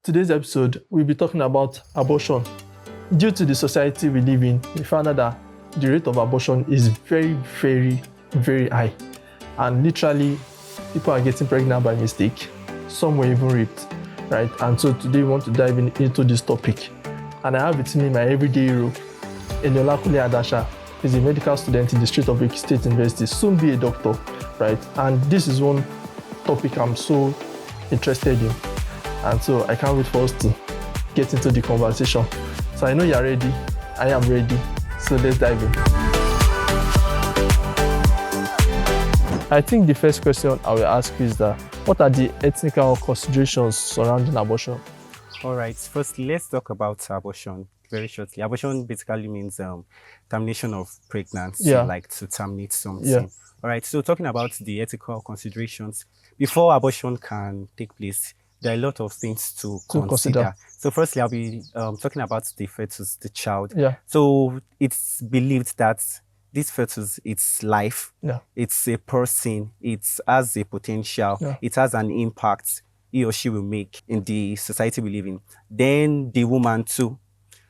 Today's episode, we'll be talking about abortion. Due to the society we live in, we found out that the rate of abortion is very, very, very high. And literally, people are getting pregnant by mistake. Some were even raped, right? And so today we want to dive into this topic. And I have with me my everyday hero, Eniolakunle Adasha. He's a medical student in the Street of Ekiti State University, soon be a doctor, right? And this is one topic I'm so interested in. And so I can't wait for us to get into the conversation. So I know you're ready. I am ready. So let's dive in. I think the first question I will ask is that what are the ethical considerations surrounding abortion? All right. Firstly, let's talk about abortion very shortly. Abortion basically means termination of pregnancy, like to terminate something. Yeah. All right. So talking about the ethical considerations, before abortion can take place, there are a lot of things to consider. So firstly, I'll be talking about the fetus, the child. Yeah. So it's believed that this fetus, it's life. Yeah. It's a person. It has a potential. Yeah. It has an impact he or she will make in the society we live in. Then the woman too.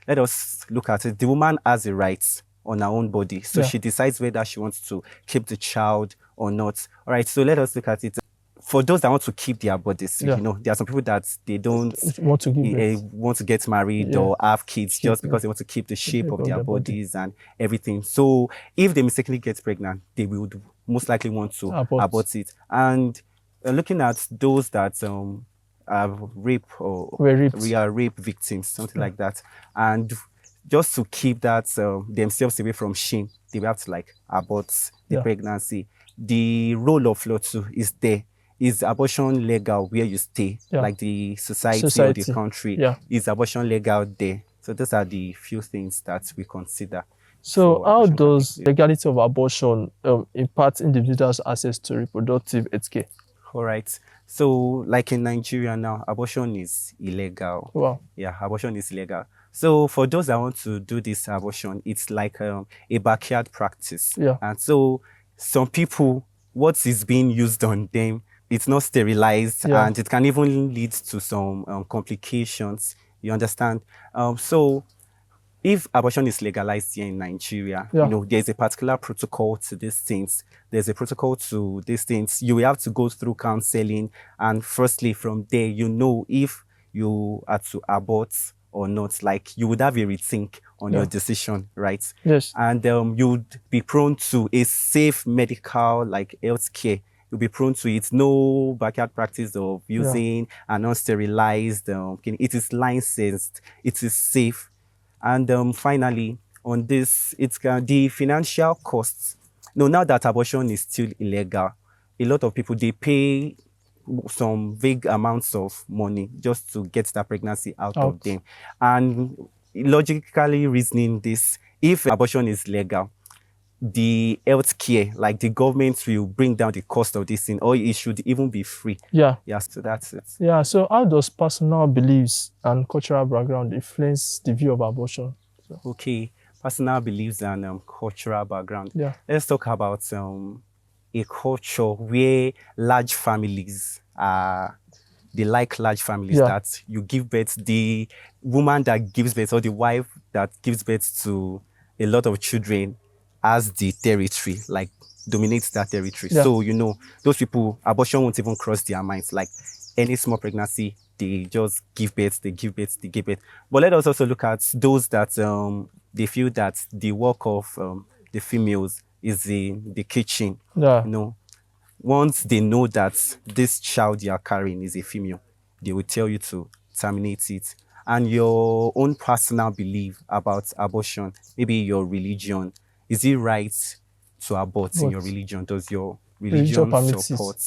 Let us look at it. The woman has a right on her own body. So she decides whether she wants to keep the child or not. All right, so let us look at it. For those that want to keep their bodies, you know, there are some people that they don't want to get married or have kids just because they want to keep the shape of their bodies and everything. So if they mistakenly get pregnant, they would most likely want to abort it. And looking at those that are rape or we are rape victims, something like that, and just to keep that themselves away from shame, they will have to like abort the pregnancy. The role of law too is there. Is abortion legal where you stay, like the society or the country? Is abortion legal there? So those are the few things that we consider. So how does legality of abortion impact individuals' access to reproductive health care? All right. So like in Nigeria now, abortion is illegal. Wow. Yeah, abortion is illegal. So for those that want to do this abortion, it's like a backyard practice. Yeah. And so some people, what is being used on them, it's not sterilized, and it can even lead to some complications. You understand? So if abortion is legalized here in Nigeria, you know, there's a particular protocol to these things. There's a protocol to these things. You will have to go through counseling. And firstly, from there, you know if you are to abort or not. Like, you would have a rethink on your decision, right? Yes. And you would be prone to a safe medical, like, health care. You'll be prone to it. No backyard practice of using an unsterilized. It is licensed. It is safe. And finally, on this, it's the financial costs. Now that abortion is still illegal, a lot of people, they pay some vague amounts of money just to get that pregnancy out of them. And logically reasoning this, if abortion is legal, the health care, like the government will bring down the cost of this thing, or it should even be free. Yeah, so that's it. Yeah, so how does personal beliefs and cultural background influence the view of abortion? Okay, personal beliefs and cultural background. Yeah. Let's talk about a culture where large families are, they like large families, that you give birth, the woman that gives birth or the wife that gives birth to a lot of children as the territory, like dominates that territory. So, you know, those people, abortion won't even cross their minds. Like any small pregnancy, they just give birth, they give birth, they give birth. But let us also look at those that they feel that the work of the females is in the kitchen. You know, once they know that this child you are carrying is a female, they will tell you to terminate it. And your own personal belief about abortion, maybe your religion, is it right to abort in your religion? Does your religion support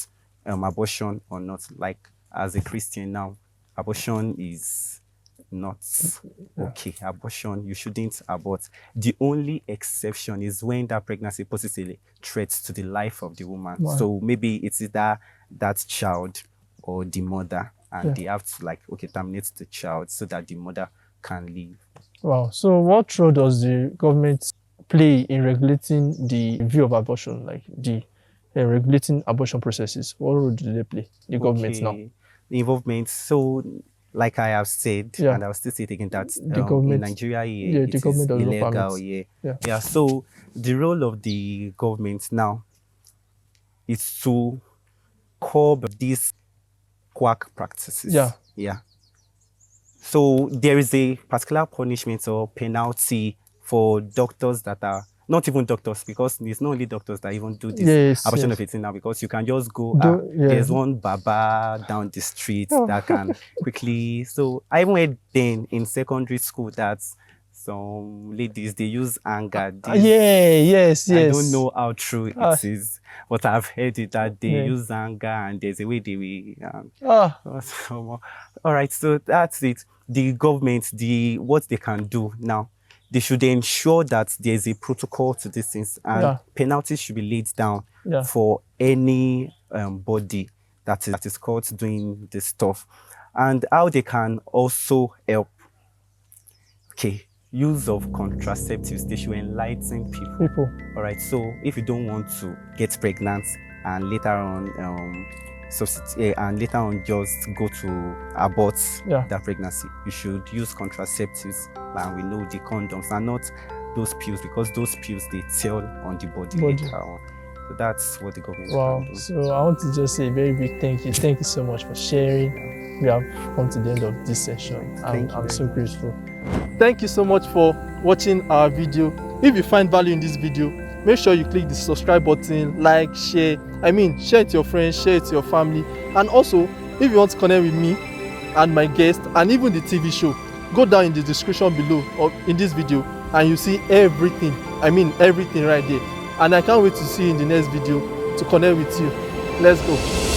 abortion or not? Like, as a Christian now, abortion is not okay. Abortion, you shouldn't abort. The only exception is when that pregnancy poses a threat to the life of the woman. So maybe it's either that child or the mother, and they have to, like, terminate the child so that the mother can live. Wow. So what role does the government play in regulating the view of abortion, like the regulating abortion processes? What role do they play, the government now? The involvement. So like I have said, Yeah. and I'll still say it again, that The in government- Nigeria, yeah, it the is government does not illegal. permit. Yeah. Yeah. So the role of the government now is to curb these quack practices. Yeah. So there is a particular punishment or penalty for doctors that are not even doctors, because it's not only doctors that even do this Yes, abortion yes. of a thing now, because you can just go, Yeah. there's one baba down the street Oh. that can quickly. So I even heard then in secondary school that some ladies, they use anger. Yes. I don't know how true it is, but I've heard it that they Yeah. use anger and there's a way they will. Ah. All right, so that's it. The government, what they can do now, they should ensure that there's a protocol to these things, and Yeah. penalties should be laid down Yeah. for any body that is caught doing this stuff. And how they can also help. Okay, use of contraceptives, they should enlighten people. All right, so if you don't want to get pregnant and later on just go to abort that pregnancy, you should use contraceptives, and we know the condoms and not those pills, because those pills, they tell on the body later on. So that's what the government can do. So I want to just say a very big thank you. Thank you so much for sharing. We have come to the end of this session. I'm so grateful. Thank you so much for watching our video. If you find value in this video, make sure you click the subscribe button, like, share. Share it to your friends, share it to your family. And also, if you want to connect with me and my guest and even the TV show, go down in the description below or in this video and you see everything. Everything right there. And I can't wait to see you in the next video to connect with you. Let's go.